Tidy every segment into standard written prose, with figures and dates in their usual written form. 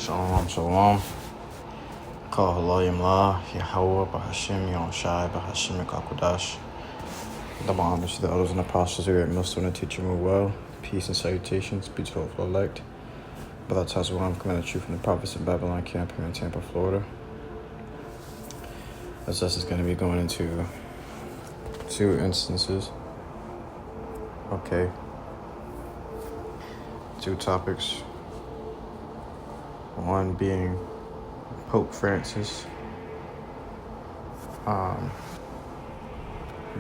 Shalom, shalom. Call HALAL, YAHAWAH, BAHASHAM, YAHAWASHI, BAHASHAM, Kakwadash. Double homage to the elders and apostles here at Millstone and teach you well. Peace and salutations be to all of elect. Brother Tazawan, coming at you from the prophets of Babylon camp here in Tampa, Florida. As this is going to be going into two instances. Okay. Two topics. One being Pope Francis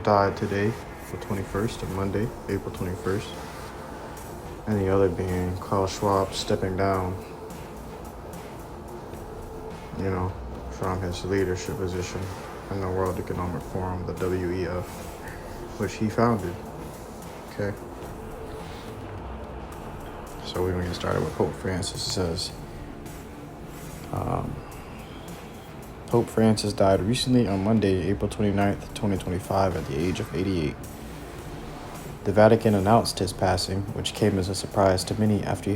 died today, the 21st of Monday, April 21st. And the other being Klaus Schwabs stepping down, from his leadership position in the World Economic Forum, the WEF, which he founded. Okay. So we're going to get started with Pope Francis. It says, Pope Francis died recently on Monday, April 29th, 2025, at the age of 88. The Vatican announced his passing, which came as a surprise to many after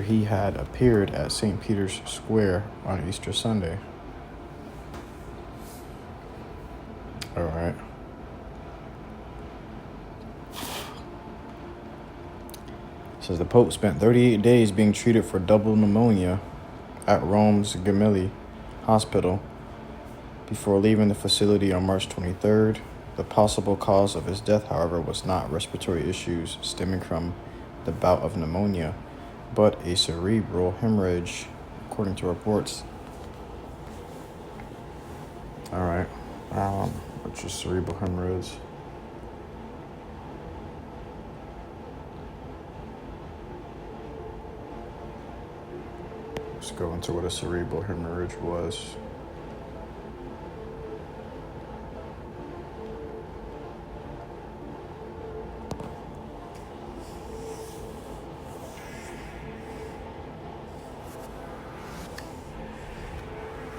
he had appeared at St. Peter's Square on Easter Sunday. All right. It says the Pope spent 38 days being treated for double pneumonia at Rome's Gemelli Hospital before leaving the facility on March 23rd. The possible cause of his death, however, was not respiratory issues stemming from the bout of pneumonia, but a cerebral hemorrhage, according to reports. All right. Which is cerebral hemorrhage? Let's go into what a cerebral hemorrhage was.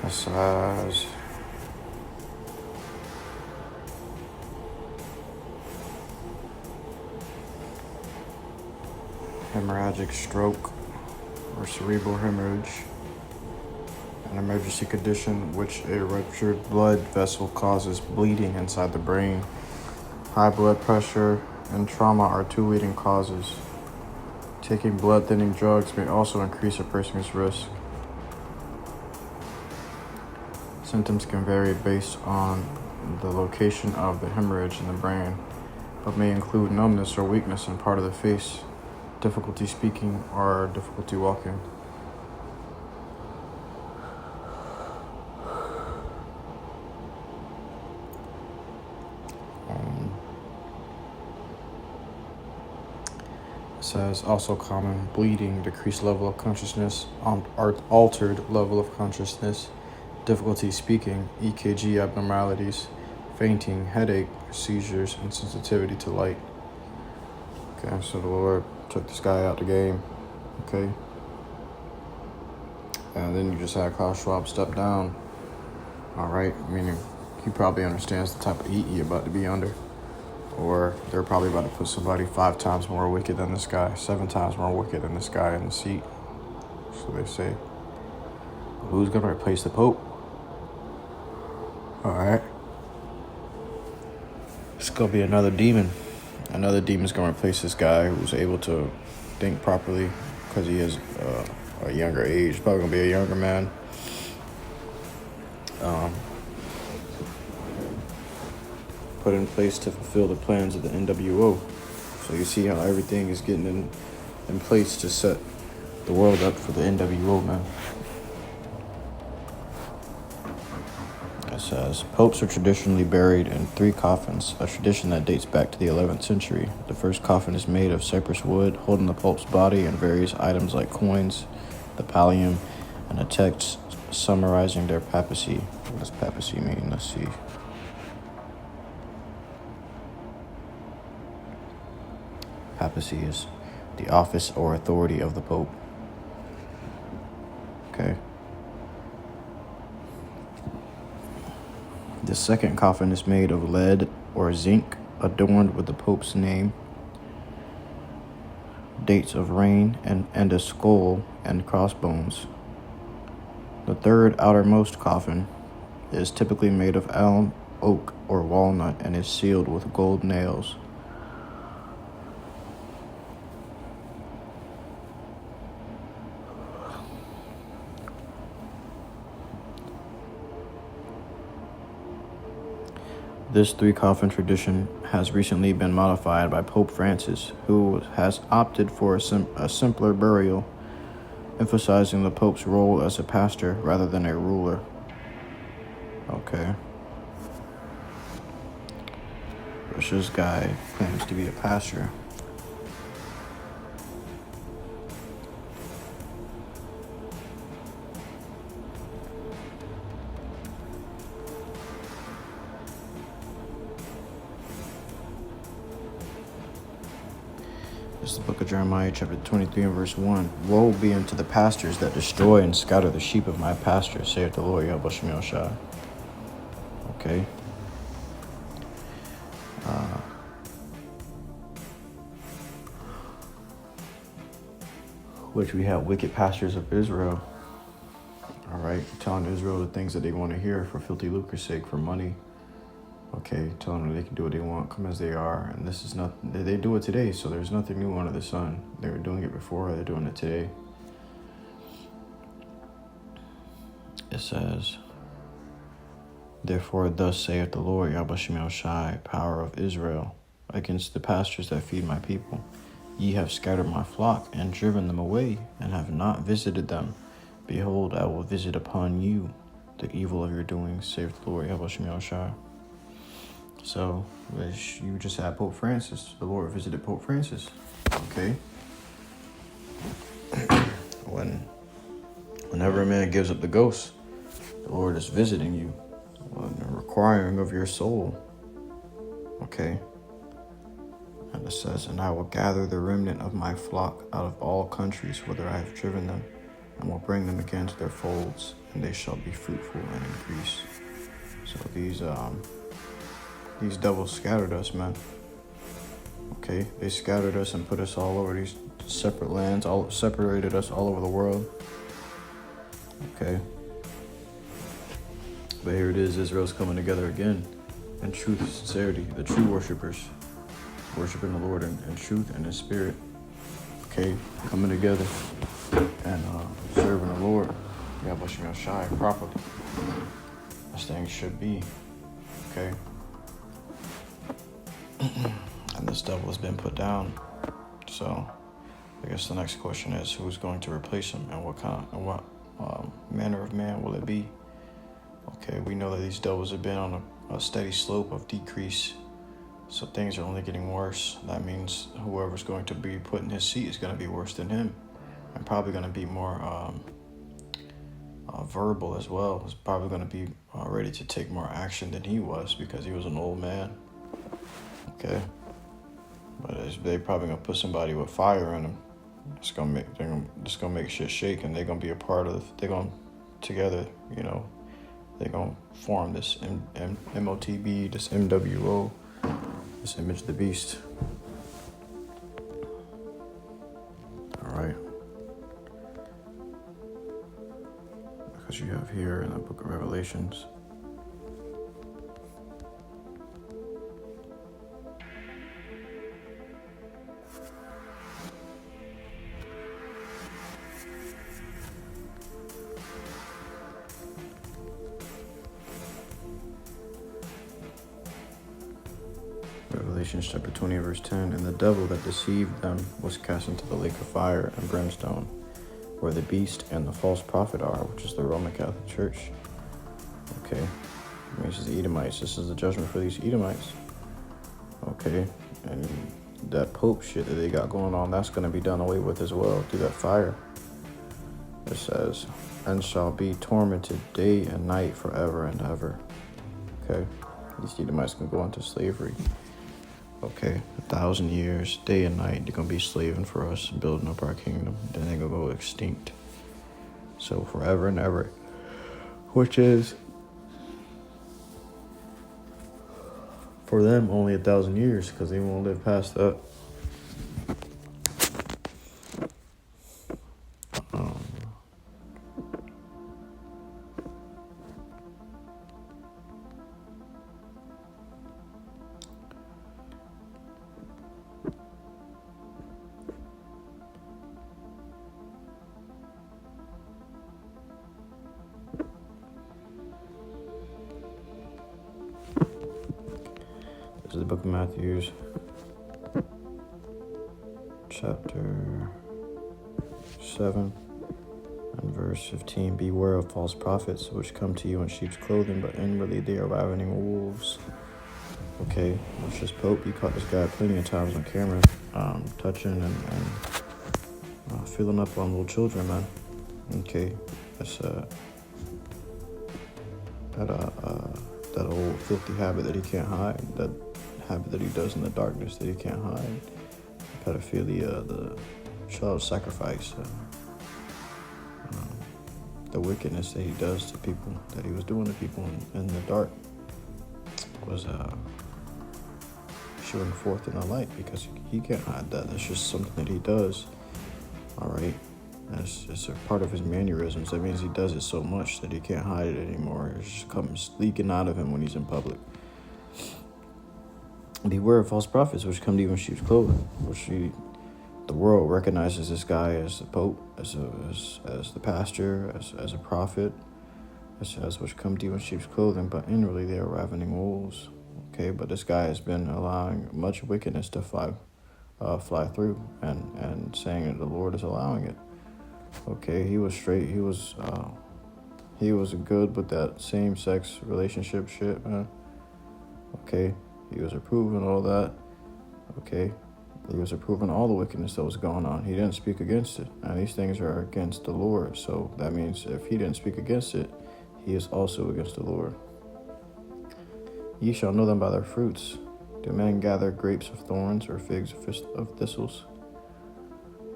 Massage. Hemorrhagic stroke or cerebral hemorrhage, an emergency condition which a ruptured blood vessel causes bleeding inside the brain. High blood pressure and trauma are two leading causes. Taking blood-thinning drugs may also increase a person's risk. Symptoms can vary based on the location of the hemorrhage in the brain, but may include numbness or weakness in part of the face, difficulty speaking, or difficulty walking. It says also common bleeding, decreased level of consciousness, altered level of consciousness, difficulty speaking, EKG abnormalities, fainting, headache, seizures, and sensitivity to light. Okay, so the Lord took this guy out the game. Okay. And then you just had Klaus Schwab step down. All right, meaning he probably understands the type of heat you're about to be under. Or they're probably about to put somebody 5 times more wicked than this guy, 7 times more wicked than this guy in the seat. So they say. Who's going to replace the Pope? All right. It's going to be another demon. Another demon's going to replace this guy who's able to think properly because he is a younger age. Probably going to be a younger man. Put in place to fulfill the plans of the NWO. So you see how everything is getting in place to set the world up for the NWO, man. It says, popes are traditionally buried in 3 coffins, a tradition that dates back to the 11th century. The first coffin is made of cypress wood, holding the pope's body and various items like coins, the pallium, and a text summarizing their papacy. What does papacy mean? Let's see. Papacy is the office or authority of the Pope. Okay. The second coffin is made of lead or zinc, adorned with the Pope's name, dates of reign, and a skull and crossbones. The third outermost coffin is typically made of elm, oak, or walnut and is sealed with gold nails. This three-coffin tradition has recently been modified by Pope Francis, who has opted for a simpler burial, emphasizing the Pope's role as a pastor rather than a ruler. Okay. This guy claims to be a pastor. This is the book of Jeremiah, chapter 23 and verse 1. Woe be unto the pastors that destroy and scatter the sheep of my pasture, saith the Lord, YAHAWASHI. Okay. Which we have wicked pastors of Israel. All right, telling Israel the things that they want to hear for filthy lucre's sake, for money. Okay, telling them they can do what they want, come as they are. And this is not, they do it today, so there's nothing new under the sun. They were doing it before, they're doing it today. It says, therefore, thus saith the Lord, YAHAWASHI, power of Israel, against the pastures that feed my people. Ye have scattered my flock and driven them away, and have not visited them. Behold, I will visit upon you the evil of your doings, saith the Lord, YAHAWASHI. So, you just had Pope Francis. The Lord visited Pope Francis. Okay. Whenever a man gives up the ghost, the Lord is visiting you, requiring of your soul. Okay. And it says, and I will gather the remnant of my flock out of all countries whither I have driven them, and will bring them again to their folds, and they shall be fruitful and increase. So these devils scattered us, man. Okay, they scattered us and put us all over these separate lands, separated us all over the world. Okay. But here it is, Israel's coming together again in truth and sincerity, the true worshipers, worshiping the Lord in truth and in spirit. Okay, coming together and serving the Lord, YAHAWASHI, properly, as things should be. Okay. And this devil has been put down. So I guess the next question is, who's going to replace him, and what manner of man will it be? Okay, we know that these devils have been on a steady slope of decrease, so things are only getting worse. That means whoever's going to be put in his seat is going to be worse than him, and probably going to be more verbal as well. He's probably going to be ready to take more action than he was, because he was an old man. Okay, but they probably gonna put somebody with fire in them. It's gonna make shit shake, and they're gonna be a part of. They're gonna together, they're gonna form this MOTB, this MWO, this image of the beast. All right, because you have here in the book of Revelations. Revelations chapter 20, verse 10, and the devil that deceived them was cast into the lake of fire and brimstone, where the beast and the false prophet are, which is the Roman Catholic Church. Okay, this is the Edomites. This is the judgment for these Edomites. Okay, and that Pope shit that they got going on, that's going to be done away with as well through that fire. It says, and shall be tormented day and night forever and ever. Okay, these Edomites can go into slavery. Okay, 1,000 years, day and night, they're going to be slaving for us, building up our kingdom. Then they're going to go extinct. So forever and ever, which is, for them, only 1,000 years, because they won't live past that. the book of Matthew, chapter 7 and verse 15. Beware of false prophets, which come to you in sheep's clothing, but inwardly they are ravening wolves. Okay, which this Pope, you caught this guy plenty of times on camera, touching and filling up on little children, man. Okay, that's that old filthy habit that he can't hide, that habit that he does in the darkness that he can't hide, pedophilia, the child sacrifice, the wickedness that he does to people, that he was doing to people in the dark, was showing forth in the light, because he can't hide that. That's just something that he does. All right, it's a part of his mannerisms. That means he does it so much that he can't hide it anymore. It just comes leaking out of him when he's in public. Beware of false prophets, which come to you in sheep's clothing, the world recognizes this guy as the Pope, as the pastor, as a prophet, as which come to you in sheep's clothing, but inwardly they are ravening wolves. Okay, but this guy has been allowing much wickedness to fly through, and saying that the Lord is allowing it. Okay, he was straight. He was good with that same-sex relationship shit, man. Okay, he was approving all that. Okay, he was approving all the wickedness that was going on. He didn't speak against it, and these things are against the Lord. So that means if he didn't speak against it, he is also against the Lord. Ye shall know them by their fruits. Do men gather grapes of thorns or figs of thistles?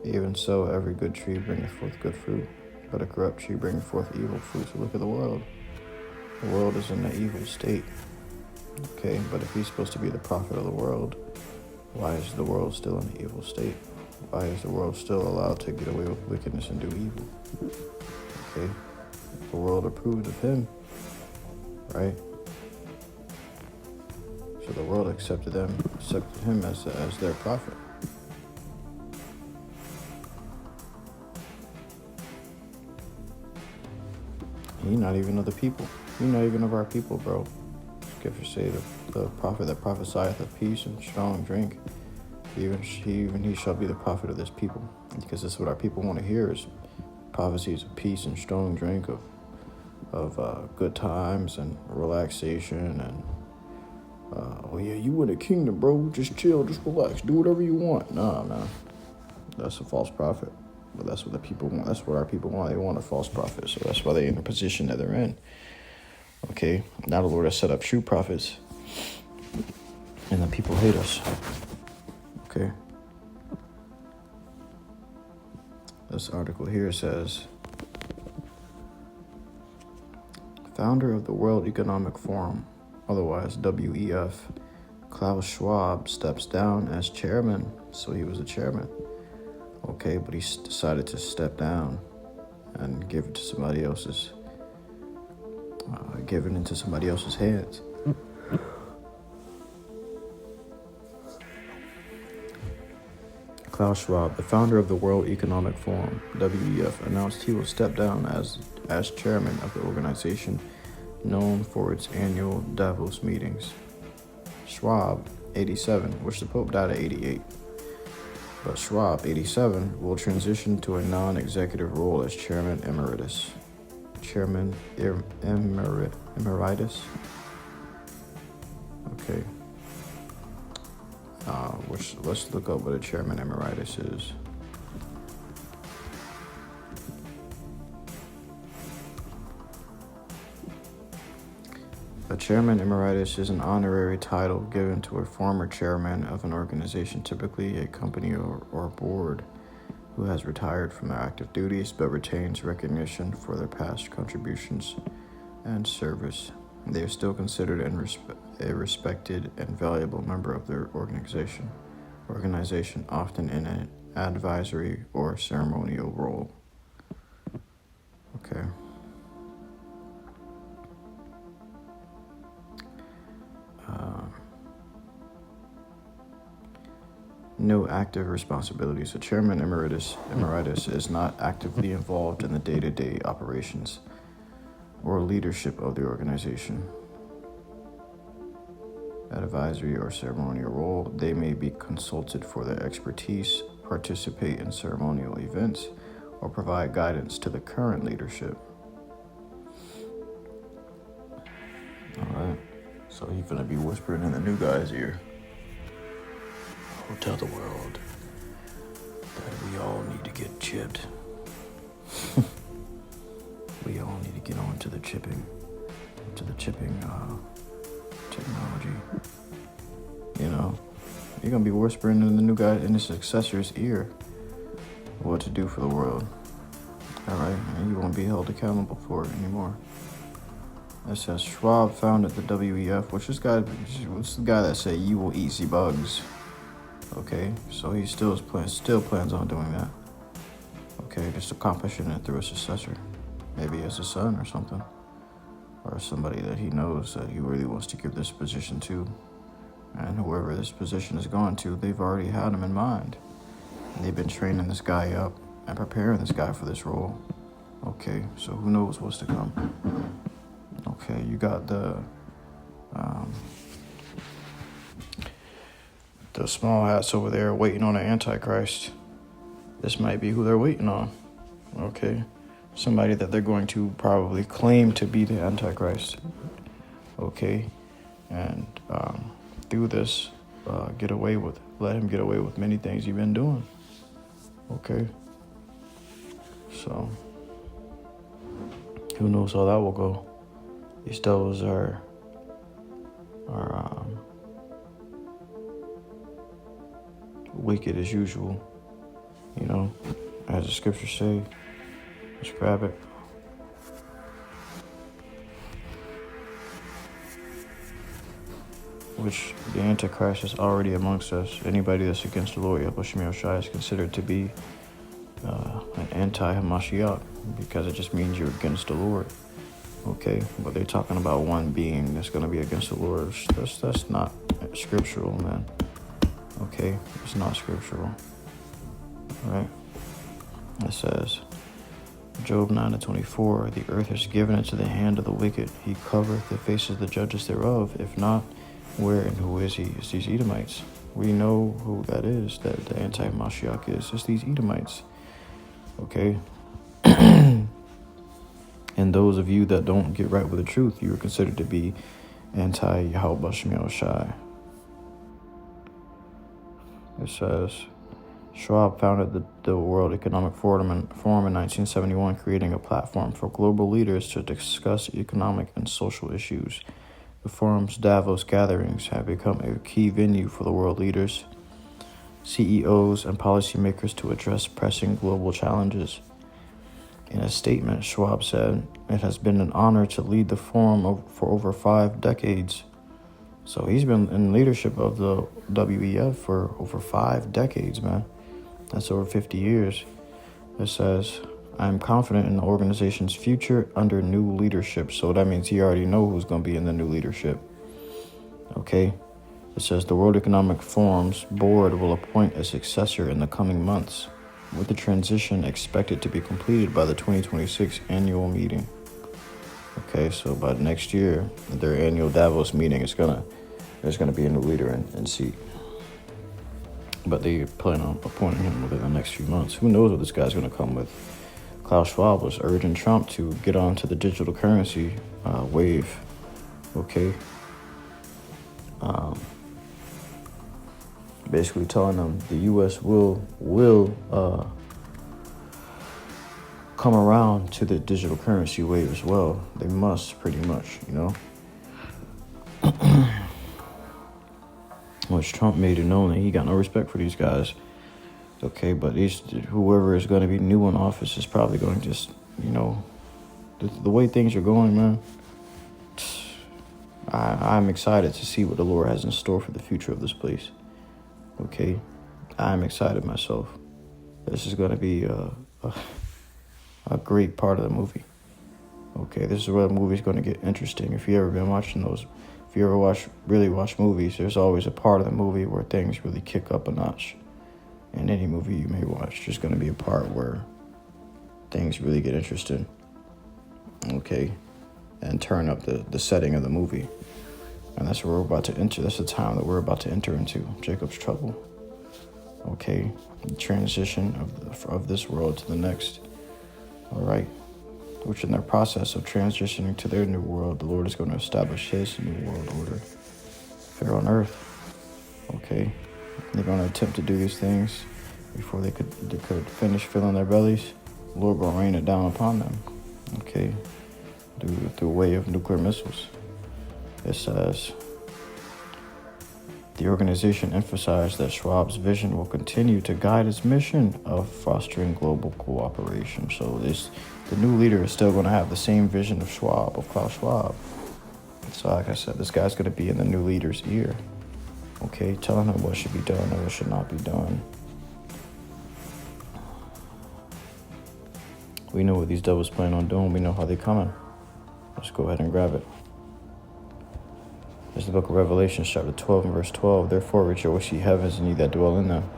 Even so, every good tree bringeth forth good fruit, but a corrupt tree bringeth forth evil fruit. So look at the world. The world is in an evil state. Okay, but if he's supposed to be the prophet of the world, why is the world still in an evil state? Why is the world still allowed to get away with wickedness and do evil? Okay, the world approved of him, right? So the world accepted him as their prophet. He's not even of the people. He's not even of our people, bro. Scripture say the prophet that prophesieth of peace and strong drink, even he shall be the prophet of this people. Because that's what our people want to hear, is prophecies of peace and strong drink, of good times and relaxation, and oh yeah, you in the kingdom, bro. Just chill, just relax, do whatever you want. No, that's a false prophet. But that's what the people want. That's what our people want. They want a false prophet. So that's why they're in the position that they're in. Okay, now the Lord has set up true prophets, and the people hate us. Okay, this article here says, founder of the World Economic Forum, otherwise WEF, Klaus Schwab, steps down as chairman. So he was the chairman. Okay, but he decided to step down and give it to somebody else's, give it into somebody else's hands. Klaus Schwab, the founder of the World Economic Forum, WEF, announced he will step down as chairman of the organization, known for its annual Davos meetings. Schwab, 87, which the Pope died at 88. But Schwab, 87, will transition to a non-executive role as Chairman Emeritus. Chairman Emeritus? Okay. Let's look up what a Chairman Emeritus is. A Chairman Emeritus is an honorary title given to a former chairman of an organization, typically a company or board, who has retired from their active duties but retains recognition for their past contributions and service. They are still considered a respected and valuable member of their organization, often in an advisory or ceremonial role. Okay. No active responsibilities. A chairman emeritus is not actively involved in the day-to-day operations or leadership of the organization. advisory or ceremonial role. They may be consulted for their expertise, participate in ceremonial events, or provide guidance to the current leadership. All right, so he's gonna be whispering in the new guy's ear. I'll tell the world that we all need to get chipped. We all need to get on to the chipping technology. You know, you're gonna be whispering in the new guy in his successor's ear what to do for the world. All right, and you won't be held accountable for it anymore. It says Schwab founded the WEF, which is the guy that said you will eat the bugs. Okay, so he still plans on doing that. Okay, just accomplishing it through a successor, maybe as a son or something, or somebody that he knows that he really wants to give this position to. And whoever this position is going to, they've already had him in mind. They've been training this guy up and preparing this guy for this role. Okay, so who knows what's to come. Okay, you got the small hats over there waiting on an Antichrist. This might be who they're waiting on. Okay, somebody that they're going to probably claim to be the Antichrist. Okay, and through this, let him get away with many things he's been doing. Okay, so who knows how that will go. These devils are wicked as usual, you know, as the scriptures say. Let's grab it. Which the Antichrist is already amongst us. Anybody that's against the Lord YAHAWASHI is considered to be an anti-Hamashiach, because it just means you're against the Lord. Okay, but they're talking about one being that's going to be against the Lord. That's not scriptural, man. Okay, it's not scriptural. All right. It says, Job 9:24, the earth is given into the hand of the wicked. He covereth the faces of the judges thereof. If not, where and who is he? It's these Edomites. We know who that is, that the anti-Mashiach is. It's these Edomites. Okay. And those of you that don't get right with the truth, you are considered to be anti-YAHAWASHI. It says, Schwab founded the World Economic Forum in 1971, creating a platform for global leaders to discuss economic and social issues. The forum's Davos gatherings have become a key venue for the world leaders, CEOs, and policymakers to address pressing global challenges. In a statement, Schwab said, "It has been an honor to lead the forum for over 5 decades." So he's been in leadership of the WEF for over 5 decades, man. That's over 50 years. It says, "I am confident in the organization's future under new leadership." So that means he already knows who's going to be in the new leadership. Okay. It says the World Economic Forum's board will appoint a successor in the coming months, with the transition expected to be completed by the 2026 annual meeting. Okay, so by next year, their annual Davos meeting, there's gonna be a new leader in seat. But they plan on appointing him within the next few months. Who knows what this guy's gonna come with? Klaus Schwab was urging Trump to get onto the digital currency wave. Okay. Basically telling them the U.S. will come around to the digital currency wave as well. They must, pretty much, you know. Which Trump made it known that he got no respect for these guys. Okay, but whoever is going to be new in office is probably going to just, you know, the way things are going, man. I'm excited to see what the Lord has in store for the future of this place. Okay, I'm excited myself. This is going to be a great part of the movie. Okay, this is where the movie's going to get interesting. If you ever been watching those, if you ever really watch movies, there's always a part of the movie where things really kick up a notch. In any movie you may watch, there's going to be a part where things really get interesting. Okay, and turn up the setting of the movie. And that's where we're about to enter. That's the time that we're about to enter into. Jacob's trouble. Okay. The transition of this world to the next. All right. Which in their process of transitioning to their new world, the Lord is going to establish his new world order here on earth. Okay. They're going to attempt to do these things before they could finish filling their bellies. The Lord will rain it down upon them. Okay. Through way of nuclear missiles. It says, the organization emphasized that Schwab's vision will continue to guide its mission of fostering global cooperation. So the new leader is still going to have the same vision of Klaus Schwab. So like I said, this guy's going to be in the new leader's ear. Okay, telling him what should be done and what should not be done. We know what these devils plan on doing. We know how they're coming. Let's go ahead and grab it. It's the book of Revelation, chapter 12 and verse 12. Therefore rejoice, ye heavens, and ye that dwell in them.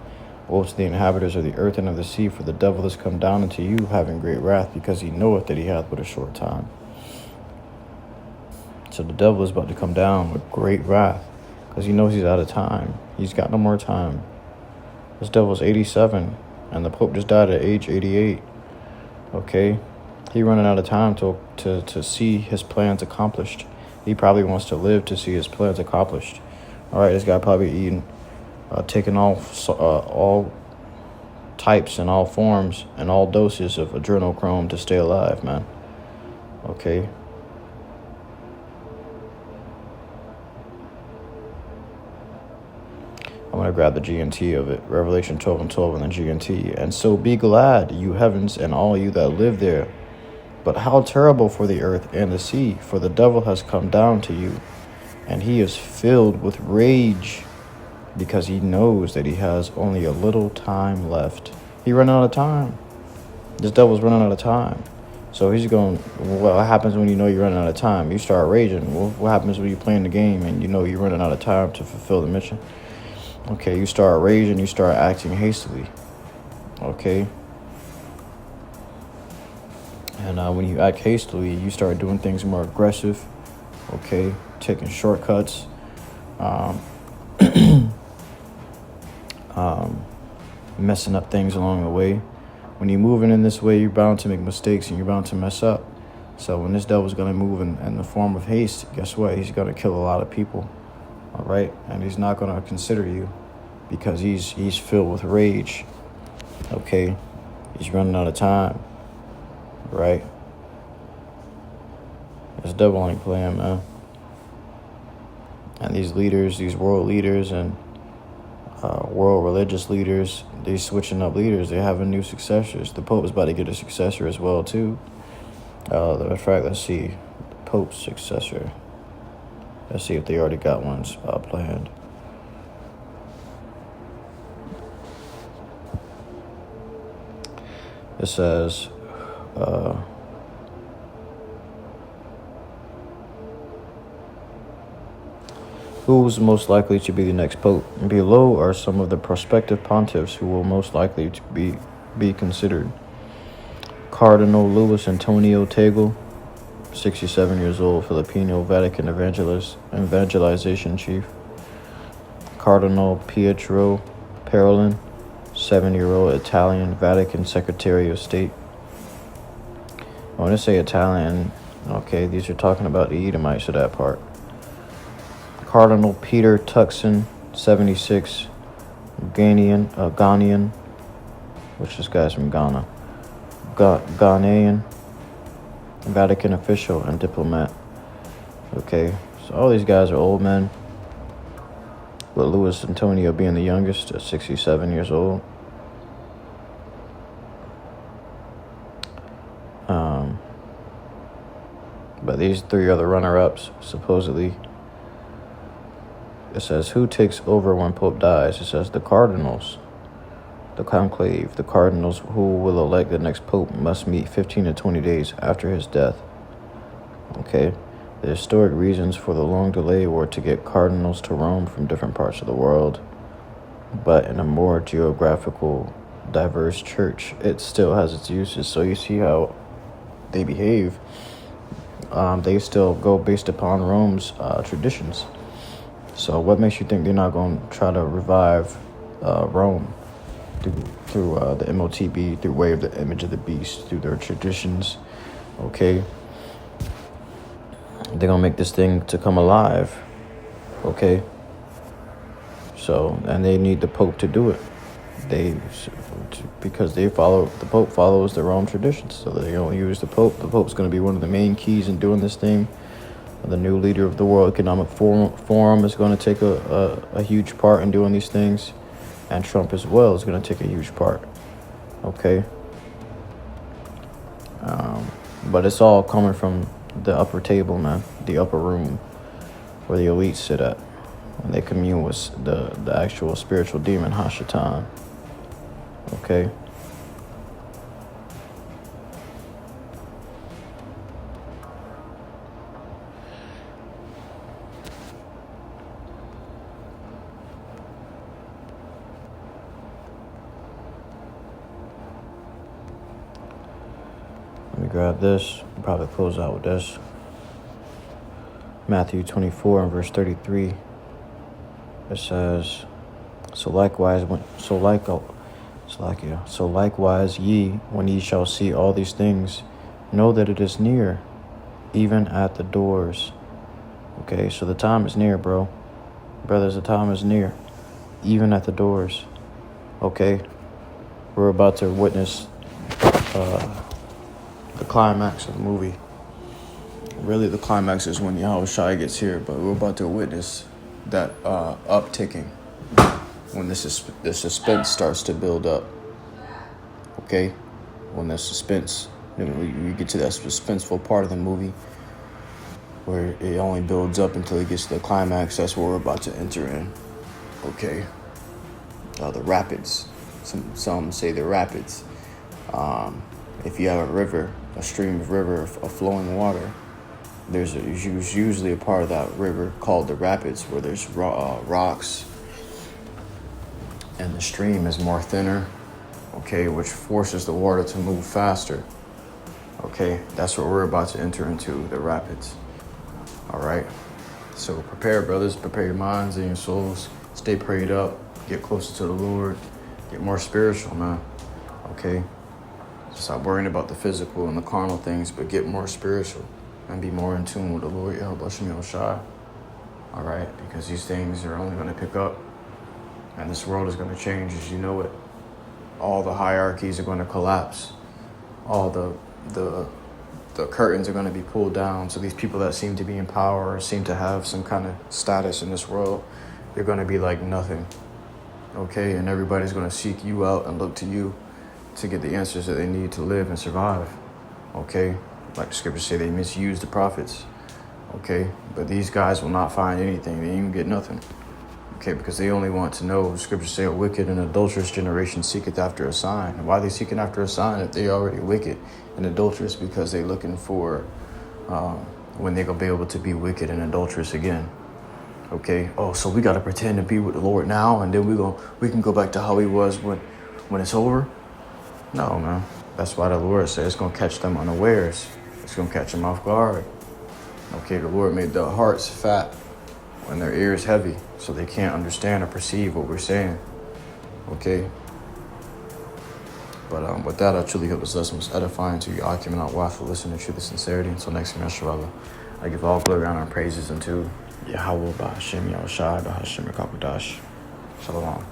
Woe to the inhabitants of the earth and of the sea, for the devil is come down unto you, having great wrath, because he knoweth that he hath but a short time. So the devil is about to come down with great wrath, because he knows he's out of time. He's got no more time. This devil's 87, and the Pope just died at age 88. Okay? He's running out of time to see his plans accomplished. He probably wants to live to see his plans accomplished. All right, this guy probably taking all types and all forms and all doses of adrenochrome to stay alive, man. Okay. I'm going to grab the GNT of it. Revelation 12 and 12 in the GNT. And so be glad, you heavens, and all you that live there. But how terrible for the earth and the sea, for the devil has come down to you, and he is filled with rage, because he knows that he has only a little time left. He running out of time. This devil's running out of time. So he's going, what happens when you know you're running out of time? You start raging. Well, what happens when you're playing the game and you know you're running out of time to fulfill the mission? Okay, you start raging, you start acting hastily. Okay. And when you act hastily, you start doing things more aggressive, okay, taking shortcuts, messing up things along the way. When you're moving in this way, you're bound to make mistakes and you're bound to mess up. So when this devil's going to move in the form of haste, guess what? He's going to kill a lot of people, all right? And he's not going to consider you because he's filled with rage, okay? He's running out of time. Right? This devil ain't playing, man. And these leaders, these world leaders and world religious leaders, these switching up leaders, they're having new successors. The Pope is about to get a successor as well, too. In fact, let's see. The Pope's successor. Let's see if they already got one planned. It says... who's most likely to be the next pope? Below are some of the prospective pontiffs who will most likely to be considered. Cardinal Luis Antonio Tagle, 67 years old, Filipino Vatican evangelization chief. Cardinal Pietro Parolin, 7-year-old Italian Vatican Secretary of State. I want to say Italian. Okay, these are talking about the Edomites of that part. Cardinal Peter Tuckson, 76, Ghanaian, which this guy's from Ghana. Ghanaian, Vatican official and diplomat. Okay, so all these guys are old men, with Luis Antonio being the youngest at 67 years old. But these three are the runner-ups, supposedly. It says, who takes over when Pope dies? It says the cardinals, the conclave, the cardinals who will elect the next Pope must meet 15 to 20 days after his death. Okay. The historic reasons for the long delay were to get cardinals to Rome from different parts of the world. But in a more geographical, diverse church, it still has its uses. So you see how they behave. They still go based upon Rome's traditions. So what makes you think they're not going to try to revive Rome through the MOTB, through way of the image of the beast, through their traditions? Okay, they're going to make this thing to come alive. Okay, so, and they need the Pope to do it. Because the Pope follows their own traditions, so they don't use the Pope. The Pope's going to be one of the main keys in doing this thing. The new leader of the World Economic Forum is going to take a huge part in doing these things, and Trump as well is going to take a huge part. Okay, but it's all coming from the upper table, man, the upper room where the elites sit at, and they commune with the actual spiritual demon Hashatan. Okay. Let me grab this. I'll probably close out with this. Matthew 24 and verse 33. It says, So likewise, ye, when ye shall see all these things, know that it is near, even at the doors. Okay, so the time is near, bro. Brothers, the time is near, even at the doors. Okay, we're about to witness the climax of the movie. Really, the climax is when Yahawashi gets here, but we're about to witness that upticking when the suspense starts to build up. Okay, when the suspense, we get to that suspenseful part of the movie where it only builds up until it gets to the climax. That's what we're about to enter in. Okay, the rapids. Some say the rapids. If you have a river, a stream of river of flowing water, there's usually a part of that river called the rapids where there's rocks, and the stream is more thinner, okay, which forces the water to move faster. Okay, that's what we're about to enter into, the rapids. All right, so prepare, brothers, prepare your minds and your souls. Stay prayed up, get closer to the Lord, get more spiritual, man. Okay, stop worrying about the physical and the carnal things, but get more spiritual and be more in tune with the Lord YAHAWASHI. All right, because these things are only going to pick up, and this world is going to change as you know it. All the hierarchies are going to collapse. All the curtains are going to be pulled down. So these people that seem to be in power or seem to have some kind of status in this world, they're going to be like nothing. Okay, and everybody's going to seek you out and look to you to get the answers that they need to live and survive. Okay, like the scriptures say, they misuse the prophets. Okay, but these guys will not find anything. They even get nothing. Okay, because they only want to know. The scriptures say a wicked and adulterous generation seeketh after a sign. And why are they seeking after a sign if they're already wicked and adulterous? Because they're looking for when they're going to be able to be wicked and adulterous again. Okay, oh, so we got to pretend to be with the Lord now, and then we can go back to how he was when it's over? No, man. That's why the Lord said it's going to catch them unawares. It's going to catch them off guard. Okay, the Lord made their hearts fat and their ears heavy, so they can't understand or perceive what we're saying. Okay? But with that, I truly hope this lesson was edifying to you. I came out wild for listening to truth and sincerity. Until next time, Yahshua, I give all glory, honor, and praises unto YAHAWAH, BAHASHAM, YAHAWASHI, BAHASHAM, RICANS. Shalom.